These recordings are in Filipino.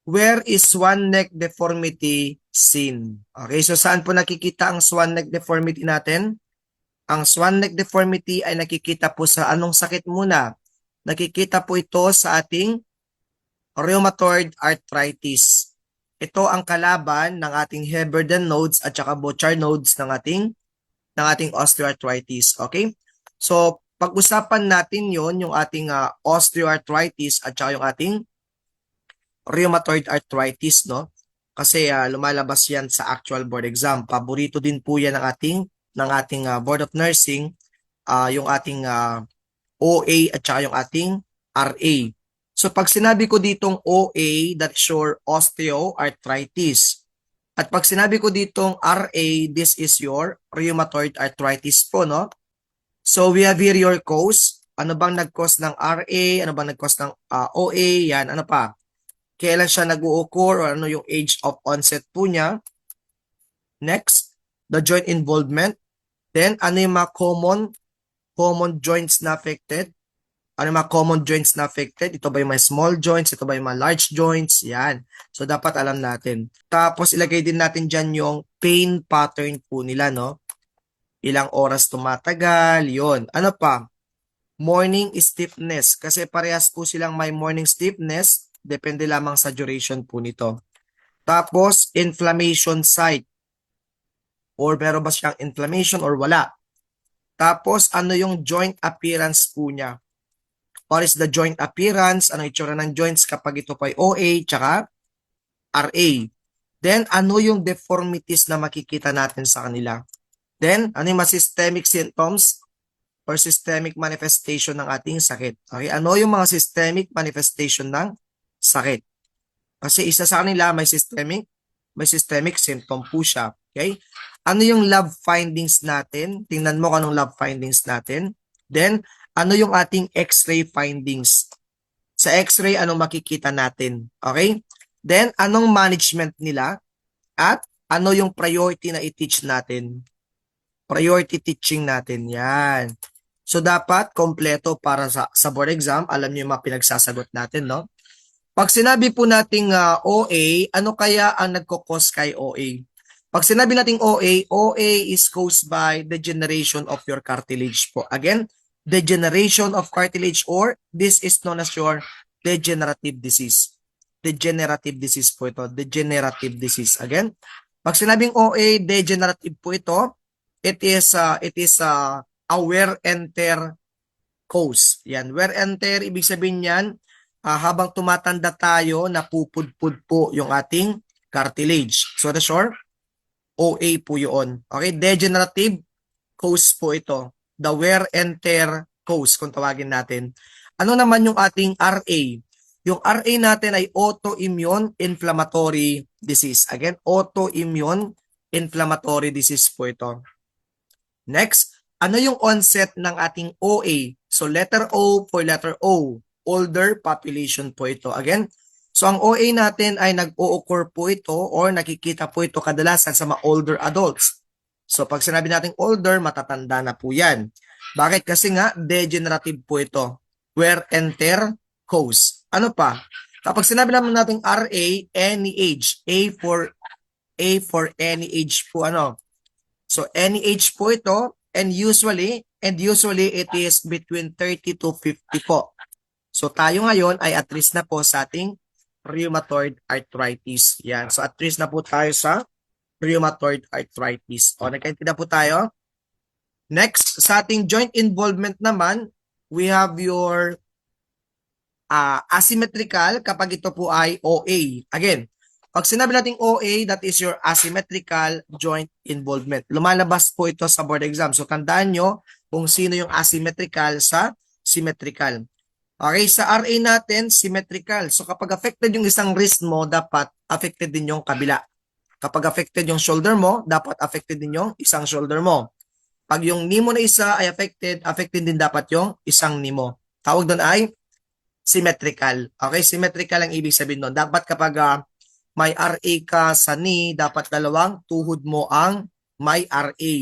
Where is swan neck deformity seen? Okay, so saan po nakikita ang swan neck deformity natin? Ang swan neck deformity ay nakikita po sa anong sakit muna? Nakikita po ito sa ating rheumatoid arthritis. Ito ang kalaban ng ating Heberden nodes at saka Bouchard nodes ng ating osteoarthritis. Okay? So, pag-usapan natin yon yung ating osteoarthritis at saka yung ating rheumatoid arthritis, no? Kasi lumalabas yan sa actual board exam. Paborito din po yan ng ating Board of Nursing, yung ating OA at saka yung ating RA. So pag sinabi ko ditong OA, that's your osteoarthritis. At pag sinabi ko ditong RA, this is your rheumatoid arthritis po, no? So we have here your cause. Ano bang nag-cause ng RA? Ano bang nag-cause ng OA? Yan, ano pa? Kailan siya nag-o-occur or ano yung age of onset po niya. Next, the joint involvement. Then, ano yung mga common joints na affected? Ano yung mga common joints na affected? Ito ba yung mga small joints? Ito ba yung mga large joints? Yan. So, dapat alam natin. Tapos, ilagay din natin dyan yung pain pattern po nila, no? Ilang oras tumatagal, yon. Ano pa? Morning stiffness. Kasi parehas po silang may morning stiffness. Depende lamang sa duration po nito. Tapos, inflammation site. Or meron ba siyang inflammation or wala? Tapos, ano yung joint appearance po niya? What is the joint appearance? Ano itsura ng joints kapag ito po ay OA tsaka RA? Then, ano yung deformities na makikita natin sa kanila? Then, ano yung mga systemic symptoms or systemic manifestation ng ating sakit? Okay, ano yung mga systemic manifestation ng sakit? Kasi isa sa kanila may systemic symptom po siya. Okay? Ano yung lab findings natin? Tingnan mo kung anong lab findings natin. Then, ano yung ating x-ray findings? Sa x-ray, anong makikita natin? Okay? Then, anong management nila? At ano yung priority na i-teach natin? Priority teaching natin. Yan. So, dapat kompleto para sa board exam. Alam niyo yung mga pinagsasagot natin, no? Pag sinabi po nating OA, ano kaya ang nagkukos kay OA? Pag sinabi nating OA, OA is caused by degeneration of your cartilage po. Again, degeneration of cartilage or this is known as your degenerative disease. Degenerative disease po ito. Degenerative disease. Again, pag sinabing OA, degenerative po ito, it is a wear and tear cause. Yan, wear and tear, ibig sabihin yan, habang tumatanda tayo, napupudpud po yung ating cartilage. So, the short, OA po yun. Okay, degenerative cause po ito. The wear and tear cause, kung tawagin natin. Ano naman yung ating RA? Yung RA natin ay autoimmune inflammatory disease. Again, autoimmune inflammatory disease po ito. Next, ano yung onset ng ating OA? So, letter O for letter O. Older population po ito. Again, so ang OA natin ay nag-o-occur po ito or nakikita po ito kadalasan sa mga older adults. So pag sinabi natin older, matatanda na po yan. Bakit? Kasi nga, degenerative po ito. Wear and tear cause. Ano pa? Kapag sinabi naman natin RA, any age. A for any age po. Ano? So any age po ito and usually it is between 30 to 50 po. So tayo ngayon ay at risk na po sa ating rheumatoid arthritis. Yan. So at risk na po tayo sa rheumatoid arthritis. O nagkaintindihan po tayo? Next, sa ating joint involvement naman, we have your asymmetrical kapag ito po ay OA. Again, pag sinabi nating OA, that is your asymmetrical joint involvement. Lumalabas po ito sa board exam. So tandaan nyo kung sino yung asymmetrical sa symmetrical. Okay, sa RA natin, symmetrical. So kapag affected yung isang wrist mo, dapat affected din yung kabila. Kapag affected yung shoulder mo, dapat affected din yung isang shoulder mo. Pag yung knee mo na isa ay affected din dapat yung isang knee mo. Tawag doon ay symmetrical. Okay, symmetrical ang ibig sabihin doon. Dapat kapag may RA ka sa knee, dapat dalawang tuhod mo ang may RA.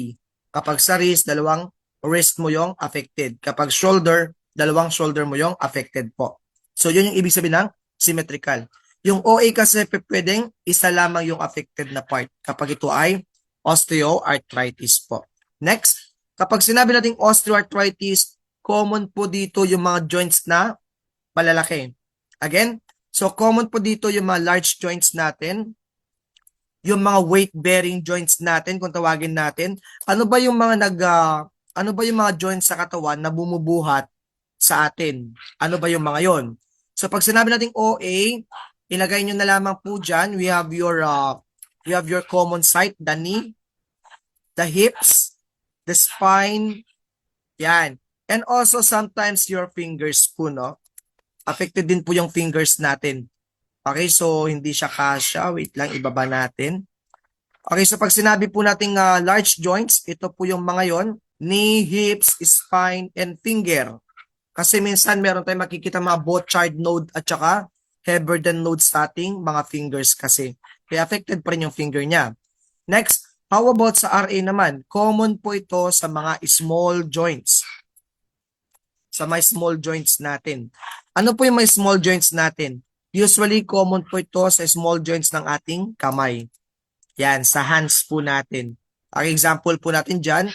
Kapag sa wrist, dalawang wrist mo yung affected. Kapag shoulder, dalawang shoulder mo yung affected po. So, yun yung ibig sabihin ng symmetrical. Yung OA kasi pwedeng isa lamang yung affected na part kapag ito ay osteoarthritis po. Next, kapag sinabi natin osteoarthritis, common po dito yung mga joints na malalaki. Again, so common po dito yung mga large joints natin, yung mga weight-bearing joints natin kung tawagin natin. Ano ba yung mga ano ba yung mga joints sa katawan na bumubuhat sa atin? Ano ba yung mga yon? So pag sinabi nating OA, ilagay nyo na lamang po dyan, we have your common site, the knee, the hips, the spine, yan. And also sometimes your fingers po, no? Affected din po yung fingers natin. Okay, so hindi siya kasya. Wait lang, ibaba natin. Okay, so pag sinabi po nating large joints, ito po yung mga yon, knee, hips, spine, and finger. Kasi minsan meron tayong makikita mga Bouchard node at saka Heberden node sa ating mga fingers kasi. Kaya affected pa rin yung finger niya. Next, how about sa RA naman? Common po ito sa mga small joints. Sa mga small joints natin. Ano po yung mga small joints natin? Usually, common po ito sa small joints ng ating kamay. Yan, sa hands po natin. Ang example po natin dyan,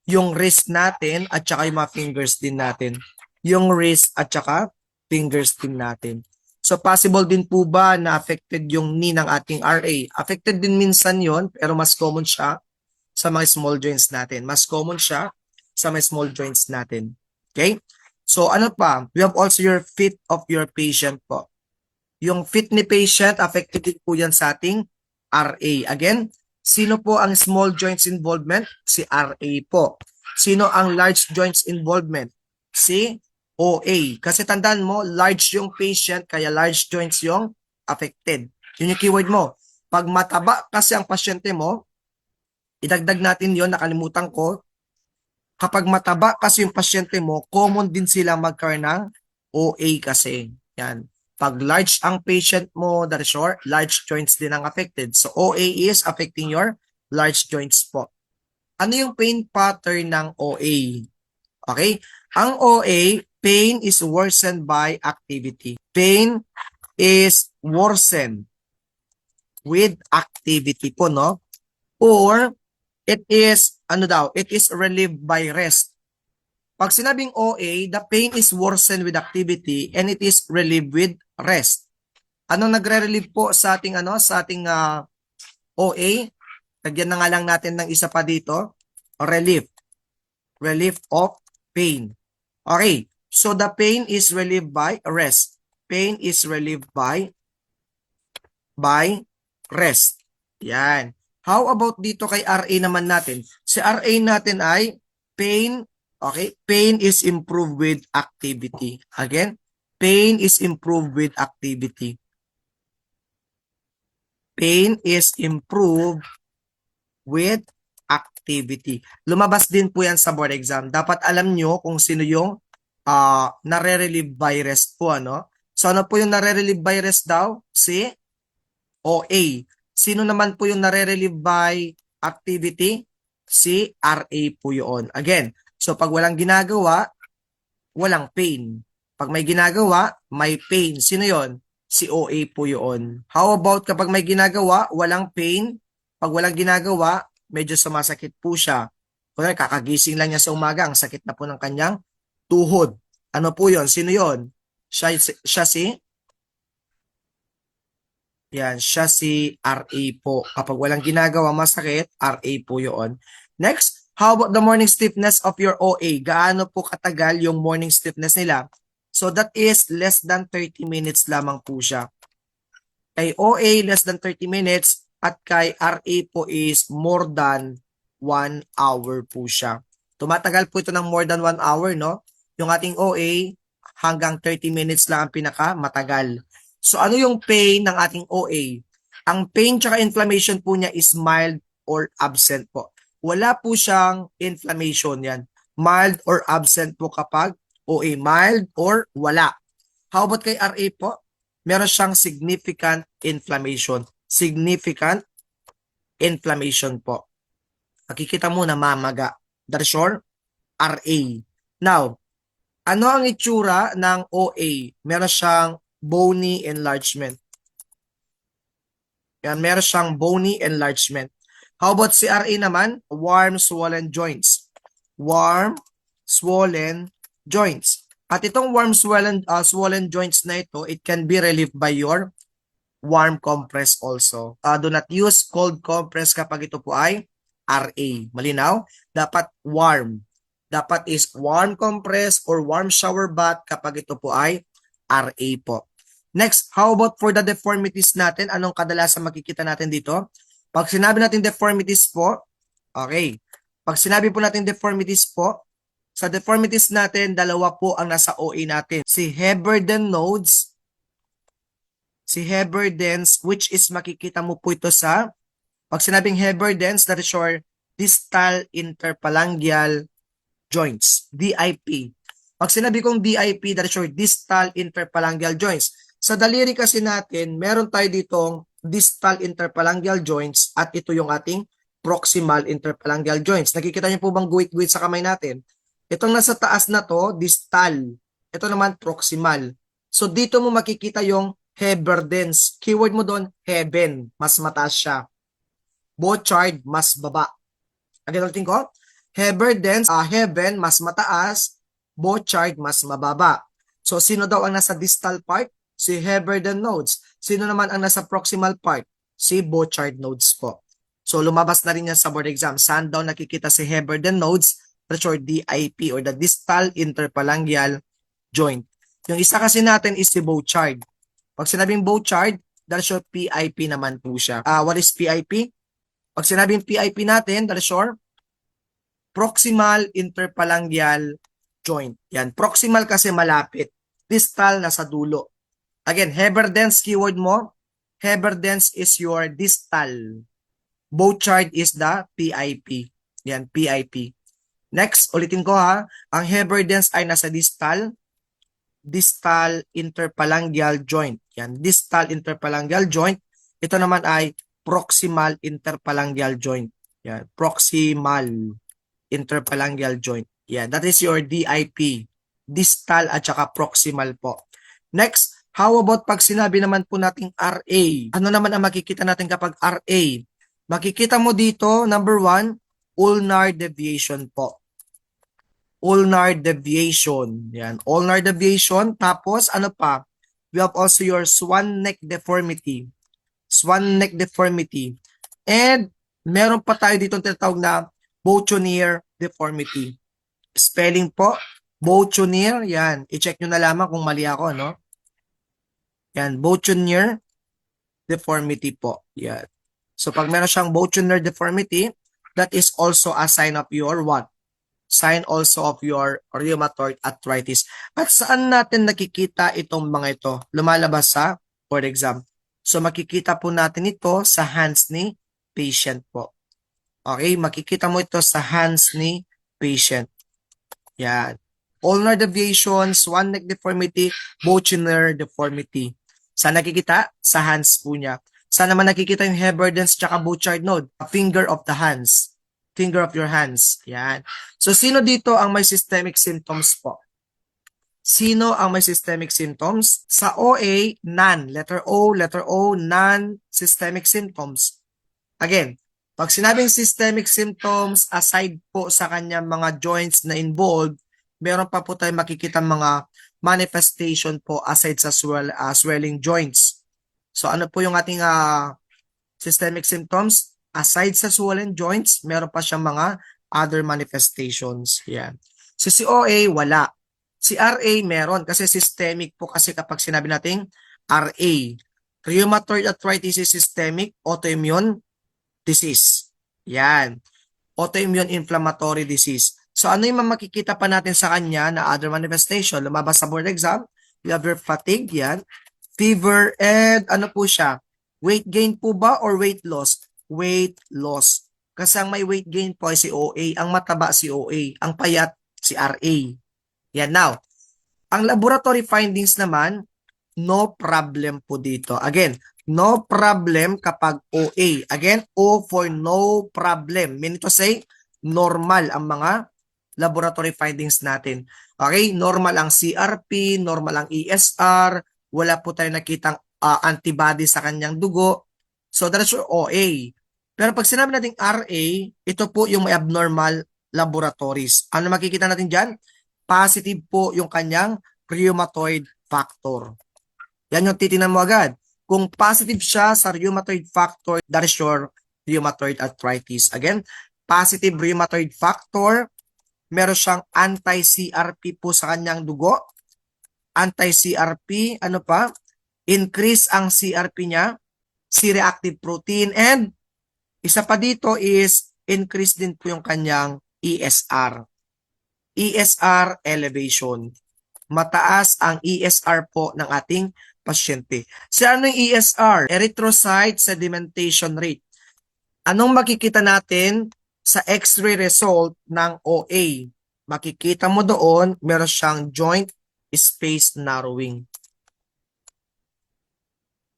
yung wrist natin at saka yung mga fingers din natin. Yung wrist at saka fingers din natin. So possible din po ba na affected yung knee ng ating RA? Affected din minsan yon, pero mas common siya sa mga small joints natin. Mas common siya sa mga small joints natin. Okay? So ano pa? We have also your feet of your patient po. Yung feet ni patient, affected din po yan sa ating RA. Again, sino po ang small joints involvement? Si RA po. Sino ang large joints involvement? Si OA. Kasi tandaan mo, large yung patient, kaya large joints yung affected. Yun yung keyword mo. Pag mataba kasi ang pasyente mo, idagdag natin yon, nakalimutan ko. Kapag mataba kasi yung pasyente mo, common din silang magkaroon ng OA kasi. Yan. Pag large ang patient mo, that is your large joints din ang affected. So OA is affecting your large joints po. Ano yung pain pattern ng OA? Okay? Ang OA, pain is worsened by activity. Pain is worsened with activity po, no? Or it is, it is relieved by rest. Pag sinabing OA, the pain is worsened with activity and it is relieved with rest. Anong nagre-relieve po sa ating OA? Lagyan na nga lang natin ng isa pa dito. Relief. Relief of pain. Okay. So the pain is relieved by rest. Pain is relieved by rest. Yan. How about dito kay RA naman natin? Si RA natin ay pain. Okay, pain is improved with activity. Again, pain is improved with activity. Pain is improved with activity. Lumabas din po yan sa board exam. Dapat alam nyo kung sino yung nare-relieve by rest po. Ano? So ano po yung nare-relieve by rest daw? Si OA. Sino naman po yung nare-relieve by activity? Si RA po yun. Again, so pag walang ginagawa, walang pain. Pag may ginagawa, may pain. Sino yon? Si OA po yun. How about kapag may ginagawa, walang pain? Pag walang ginagawa, medyo sumasakit po siya. Kaya kakagising lang niya sa umaga, ang sakit na po ng kanyang tuhod. Ano po yon? Sino yon? Siya si RA po. Kapag walang ginagawa, masakit, RA po yun. Next, how about the morning stiffness of your OA? Gaano po katagal yung morning stiffness nila? So that is less than 30 minutes lamang po siya. Kay OA, less than 30 minutes at kay RA po is more than 1 hour po siya. Tumatagal po ito ng more than 1 hour, no? Yung ating OA, hanggang 30 minutes lang ang pinakamatagal. So ano yung pain ng ating OA? Ang pain tsaka inflammation po niya is mild or absent po. Wala po siyang inflammation yan. Mild or absent po kapag OA. Mild or wala. How about kay RA po? Meron siyang significant inflammation. Significant inflammation po. Makikita mo na mamaga. That's your RA. Now, ano ang itsura ng OA? Meron siyang bony enlargement. Yan, meron siyang bony enlargement. How about si RA naman? Warm, swollen joints. Warm, swollen joints. At itong warm, swollen joints na ito, it can be relieved by your warm compress also. Do not use cold compress kapag ito po ay RA. Malinaw? Dapat warm. Dapat is warm compress or warm shower bath kapag ito po ay RA po. Next, how about for the deformities natin? Anong kadalasan makikita natin dito? Pag sinabi natin deformities po, okay. Pag sinabi po natin deformities po, sa deformities natin, dalawa po ang nasa OA natin. Si Heberden nodes, which is makikita mo po ito sa, pag sinabing Heberden's, that is your distal interphalangeal joints, DIP. Pag sinabi kong DIP, that is your distal interphalangeal joints. Sa daliri kasi natin, meron tayo ditong distal interphalangeal joints at ito yung ating proximal interphalangeal joints. Nakikita niyo po bang guhit-guhit sa kamay natin? Itong nasa taas na to, distal. Ito naman, proximal. So dito mo makikita yung Heberden's. Keyword mo doon, heaven. Mas mataas siya. Bochard, mas baba. Again, ulitin ko. Heberden's, heaven, mas mataas. Bochard, mas mababa. So sino daw ang nasa distal part? Si Heberden nodes. Sino naman ang nasa proximal part? Si Bochard nodes po. So lumabas na rin yan sa board exam. Saan daw nakikita si Heberden nodes? That's your DIP or the distal interphalangeal joint. Yung isa kasi natin is si Bochard. Pag sinabing Bochard, that's your PIP naman po siya. What is PIP? Pag sinabing PIP natin, that's your proximal interphalangeal joint. Yan. Proximal kasi malapit. Distal nasa dulo. Again, Heberden's keyword mo. Heberden's is your distal. Bochard is the PIP. Yan, PIP. Next, ulitin ko ha. Ang Heberden's ay nasa distal interphalangeal joint. Yan, distal interphalangeal joint. Ito naman ay proximal interphalangeal joint. Yan, proximal interphalangeal joint. Yan, that is your DIP. Distal at saka proximal po. Next, how about pag sinabi naman po nating RA? Ano naman ang makikita natin kapag RA? Makikita mo dito, number 1, ulnar deviation po. Ulnar deviation. Yan, ulnar deviation. Tapos, ano pa? We have also your swan neck deformity. Swan neck deformity. And, meron pa tayo dito tinatawag na Boutonniere deformity. Spelling po, Boutonniere. Yan, i-check nyo na lamang kung mali ako, no? Yan, Boutonniere deformity po. Yan. So, pag meron siyang Boutonniere deformity, that is also a sign of your what? Sign also of your rheumatoid arthritis. At saan natin nakikita itong mga ito? Lumalabas sa board exam. So, makikita po natin ito sa hands ni patient po. Okay, makikita mo ito sa hands ni patient. Yan. Ulnar deviation, swan neck deformity, Boutonniere deformity. Saan nakikita? Sa hands po niya. Saan naman nakikita yung Heberden's tsaka Bochard node? Finger of the hands. Finger of your hands. Yan. So, sino dito ang may systemic symptoms po? Sino ang may systemic symptoms? Sa OA, none. Letter O, non-systemic symptoms. Again, pag sinabing systemic symptoms, aside po sa kanyang mga joints na involved, meron pa po tayong makikita mga manifestation po aside sa swelling joints. So, ano po yung ating systemic symptoms? Aside sa swollen joints, meron pa siyang mga other manifestations. Yan. So, si OA, wala. Si RA, meron. Kasi systemic po kasi kapag sinabi natin RA. Rheumatoid arthritis is systemic autoimmune disease. Yan. Autoimmune inflammatory disease. So, ano yung makikita pa natin sa kanya na other manifestation? Lumabas sa board exam. You have your fatigue, yan. Fever, and ano po siya? Weight gain po ba or weight loss? Weight loss. Kasi ang may weight gain po ay si OA, ang mataba si OA, ang payat si RA. Yan. Now, ang laboratory findings naman, no problem po dito. Again, no problem kapag OA. Again, O for no problem. Meaning to say, normal ang mga laboratory findings natin. Okay, normal ang CRP, normal ang ESR, wala po tayo nakitang antibody sa kanyang dugo. So that is your OA. Pero pag sinabi natin RA, ito po yung may abnormal laboratories. Ano makikita natin dyan? Positive po yung kanyang rheumatoid factor. Yan yung titinan mo agad. Kung positive siya sa rheumatoid factor, that is your rheumatoid arthritis. Again, positive rheumatoid factor, meron siyang anti-CRP po sa kanyang dugo. Anti-CRP, ano pa? Increase ang CRP niya, C-reactive protein, and isa pa dito is increase din po yung kanyang ESR. ESR elevation. Mataas ang ESR po ng ating pasyente. So ano yung ESR? Erythrocyte sedimentation rate. Anong makikita natin sa X-ray result ng OA? Makikita mo doon, meron siyang joint space narrowing.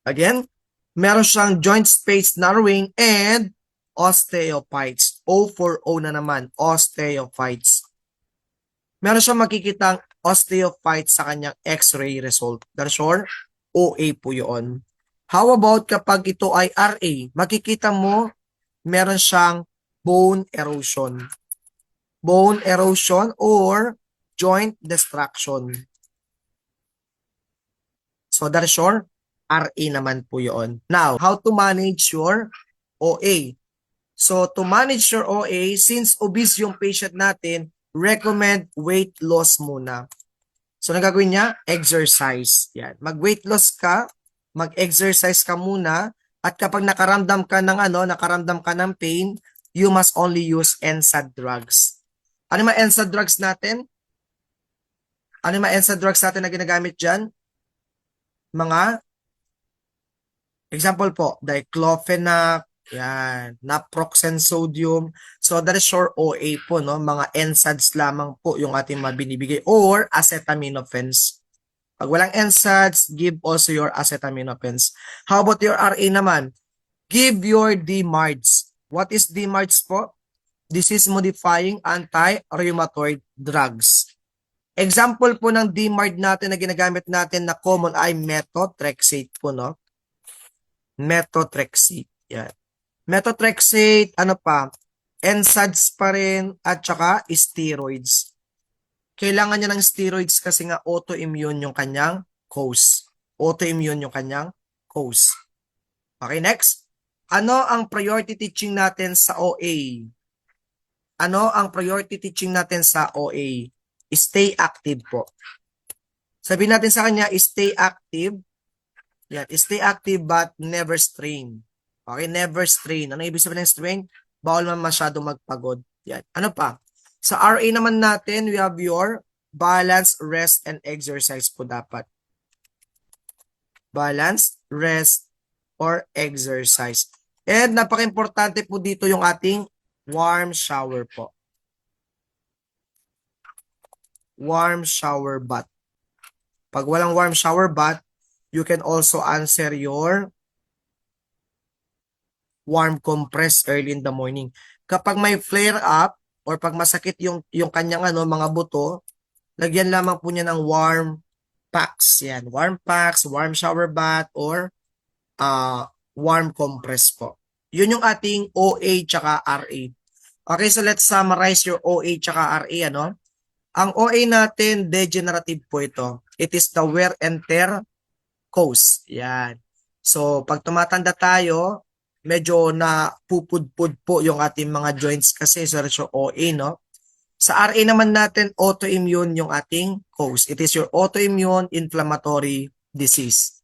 Again, meron siyang joint space narrowing and osteophytes. O for O na naman, osteophytes. Meron siyang makikitang osteophytes sa kanyang X-ray result. That's your OA po yun. How about kapag ito ay RA? Makikita mo, meron siyang bone erosion. Bone erosion or joint destruction. So that is your RA naman po yun. Now, how to manage your OA? So to manage your OA, since obese yung patient natin, recommend weight loss muna. So nagagawin niya, exercise. Yan. Mag-weight loss ka, mag-exercise ka muna, at kapag nakaramdam ka ng pain, you must only use NSAID drugs. Ano yung mga NSAID drugs natin? Ano yung mga NSAID drugs natin na ginagamit dyan? Mga, example po, diclofenac, yan, naproxen sodium. So that is your OA po, no? Mga NSAIDs lamang po yung ating mabinibigay or acetaminophen. Pag walang NSAIDs, give also your acetaminophen. How about your RA naman? Give your DMARDs. What is DMARDs po? Disease-modifying anti-rheumatoid drugs. Example po ng DMARD natin na ginagamit natin na common ay methotrexate po, no? Methotrexate. Yan. Methotrexate, ano pa? NSAIDs pa rin at saka steroids. Kailangan niya ng steroids kasi nga autoimmune yung kanyang cause. Autoimmune yung kanyang cause. Okay, next. Ano ang priority teaching natin sa OA? Ano ang priority teaching natin sa OA? Stay active po. Sabihin natin sa kanya, stay active. Yan, stay active but never strain. Okay, never strain. Ano ibig sabihin ng strain? Bawal man masyado magpagod. Yan. Ano pa? Sa RA naman natin, we have your balance, rest, and exercise po dapat. Balance, rest, or exercise. And napaka-importante po dito yung ating warm shower po. Warm shower bath. Pag walang warm shower bath, you can also answer your warm compress early in the morning. Kapag may flare up or pag masakit yung kanyang mga buto, lagyan lamang po niya ng warm packs. Yan, warm packs, warm shower bath, or warm compress po. Yun yung ating OA tsaka RA. Okay, so let's summarize your OA tsaka RA, ano? Ang OA natin, degenerative po ito. It is the wear and tear cause. Yan. So, pag tumatanda tayo, medyo na pupudpud po yung ating mga joints kasi so OA, no? Sa RA naman natin, autoimmune yung ating cause. It is your autoimmune inflammatory disease.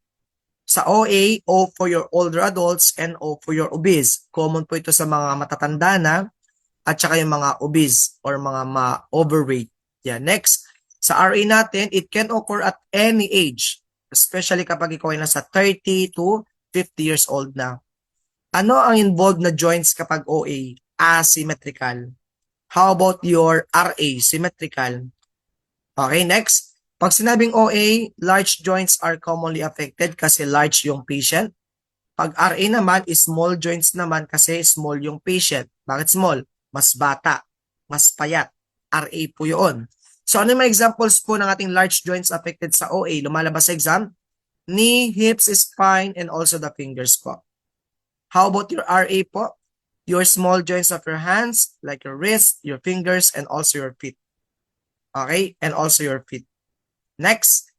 Sa OA, O for your older adults and O for your obese. Common po ito sa mga matatanda na at saka yung mga obese or mga overweight. Yeah, next, sa RA natin, it can occur at any age, especially kapag ikaw ay nasa 30 to 50 years old na. Ano ang involved na joints kapag OA? Asymmetrical. How about your RA? Symmetrical. Okay, next. Pag sinabing OA, large joints are commonly affected kasi large yung patient. Pag RA naman, small joints naman kasi small yung patient. Bakit small? Mas bata, mas payat. RA po yun. So ano yung mga examples po ng ating large joints affected sa OA? Lumalabas sa exam? Knee, hips, spine, and also the fingers po. How about your RA po? Your small joints of your hands, like your wrist, your fingers, and also your feet. Okay? And also your feet. Next,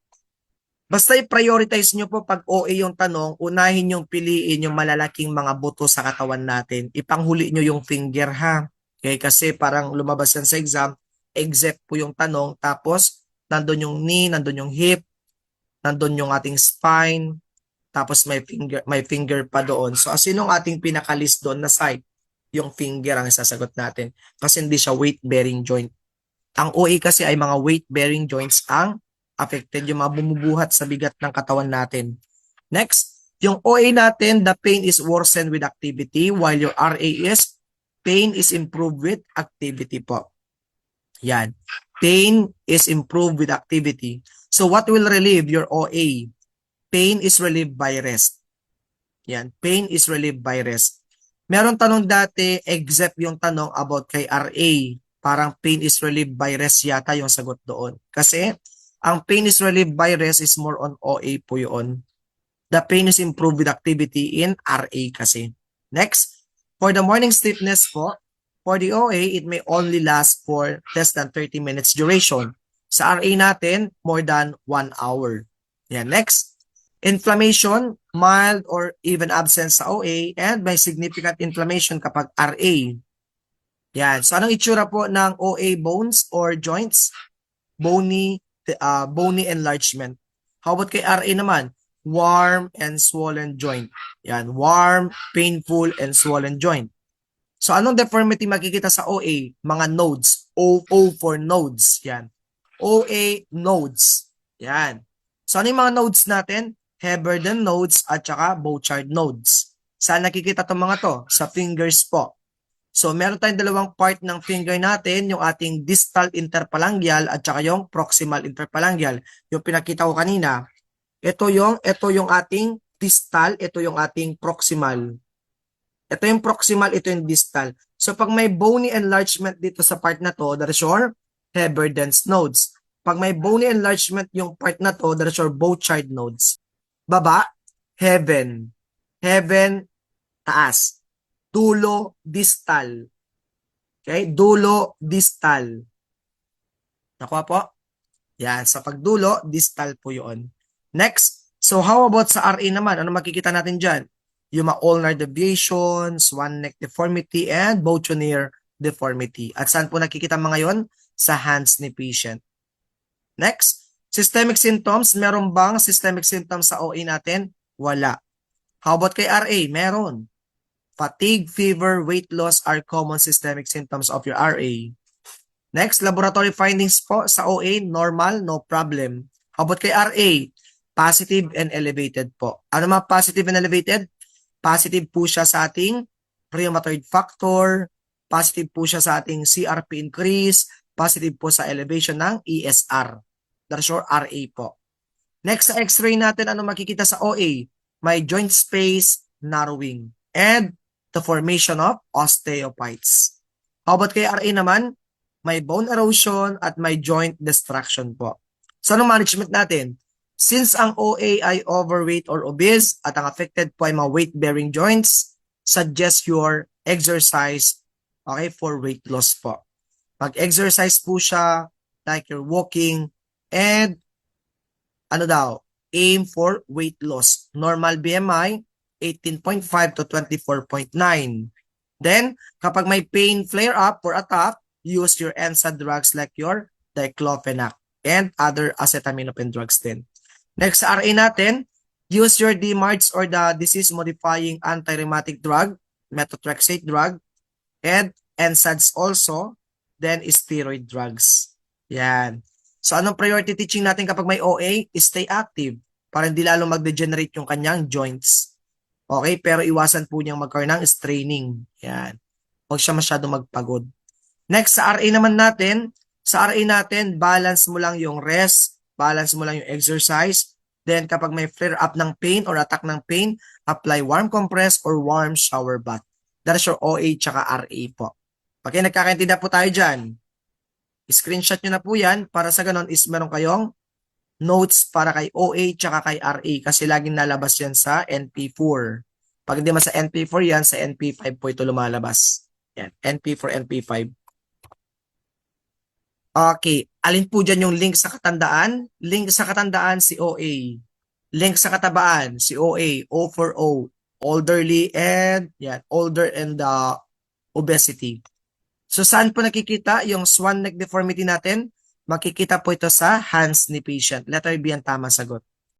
basta i-prioritize nyo po pag OA yung tanong, unahin yung piliin yung malalaking mga buto sa katawan natin. Ipanghuli nyo yung finger ha. Okay? Kasi parang lumabas yan sa exam, exact po yung tanong, tapos nandun yung knee, nandun yung hip, nandun yung ating spine, tapos may finger pa doon. So, sinong ating pinakalist doon na side? Yung finger ang isasagot natin. Kasi hindi siya weight-bearing joint. Ang OA kasi ay mga weight-bearing joints ang affected, yung mga bumubuhat sa bigat ng katawan natin. Next, yung OA natin, the pain is worsened with activity, while your RA is pain is improved with activity po. Yan. Pain is improved with activity. So what will relieve your OA? Pain is relieved by rest. Yan. Pain is relieved by rest. Meron tanong dati, except yung tanong about kay RA. Parang pain is relieved by rest yata yung sagot doon. Kasi, ang pain is relieved by rest is more on OA po yun. The pain is improved with activity in RA kasi. Next, for the morning stiffness po, for the OA, it may only last for less than 30 minutes duration. Sa RA natin, more than 1 hour. Yan. Next, inflammation, mild or even absent sa OA, and may significant inflammation kapag RA. Yan. So, anong itsura po ng OA bones or joints? Bony enlargement. How about kay RA naman? Warm and swollen joint. Yan. Warm, painful, and swollen joint. So, anong deformity makikita sa OA? Mga nodes. O for nodes. Yan. OA nodes. Yan. So, ano yung mga nodes natin? Heberden nodes at saka Bouchard nodes. Saan nakikita itong mga to? Sa fingers po. So, meron tayong dalawang part ng finger natin, yung ating distal interphalangeal at saka yung proximal interphalangeal. Yung pinakita ko kanina, ito yung ating distal, ito yung ating proximal. Ito yung proximal, ito yung distal. So, pag may bony enlargement dito sa part na to, that is your Heberden's nodes. Pag may bony enlargement yung part na to, that is your Bouchard nodes. Baba, heaven. Heaven, taas. Dulo, distal. Okay? Dulo, distal. Nakuha po? Yan. Sa pagdulo, distal po yun. Next. So, how about sa RA naman? Ano makikita natin dyan? Yung mga ulnar deviation, swan neck deformity, and boutonniere deformity. At saan po nakikita mga yon? Sa hands ni patient. Next. Systemic symptoms. Meron bang systemic symptoms sa OA natin? Wala. How about kay RA? Meron. Fatigue, fever, weight loss are common systemic symptoms of your RA. Next, laboratory findings po sa OA, normal, no problem. How about kay RA? Positive and elevated po. Ano mga positive and elevated? Positive po siya sa ating rheumatoid factor, positive po siya sa ating CRP increase, positive po sa elevation ng ESR. That's your RA po. Next, sa x-ray natin, ano makikita sa OA? May joint space narrowing and the formation of osteophytes. How about kay RA naman? May bone erosion at may joint destruction po. So, anong management natin? Since ang OA ay overweight or obese at ang affected po ay mga weight-bearing joints, suggest your exercise, okay, for weight loss po. Pag-exercise po siya, like you're walking, and ano daw, aim for weight loss. Normal BMI, 18.5 to 24.9. Then, kapag may pain flare-up or attack, use your NSAID drugs like your diclofenac and other acetaminophen drugs din. Next sa RA natin, use your DMARDs or the disease-modifying anti-rheumatic drug, methotrexate drug, and NSAIDs also, then steroid drugs. Yan. So, anong priority teaching natin kapag may OA? Stay active para hindi lalo mag-degenerate yung kanyang joints. Okay? Pero iwasan po niyang magkaroon ng straining. Yan. Huwag siya masyadong magpagod. Next, sa RA naman natin, balance mo lang yung rest, balance mo lang yung exercise. Then, kapag may flare-up ng pain or attack ng pain, apply warm compress or warm shower bath. That is your OA tsaka RA po. Okay, nagkakaintindihan po tayo dyan. Screenshot nyo na po yan para sa ganon is meron kayong notes para kay OA tsaka kay RA kasi laging nalabas yan sa NP4. Pag hindi man sa NP4 yan, sa NP5 po ito lumalabas. Yan, NP4, NP5. Okay, alin po dyan yung link sa katandaan? Link sa katandaan, si OA. Link sa katabaan, si OA, O for O, elderly and, yan, older and obesity. So saan po nakikita yung swan neck deformity natin? Makikita po ito sa hands ni patient. Letter B ang tamang sagot.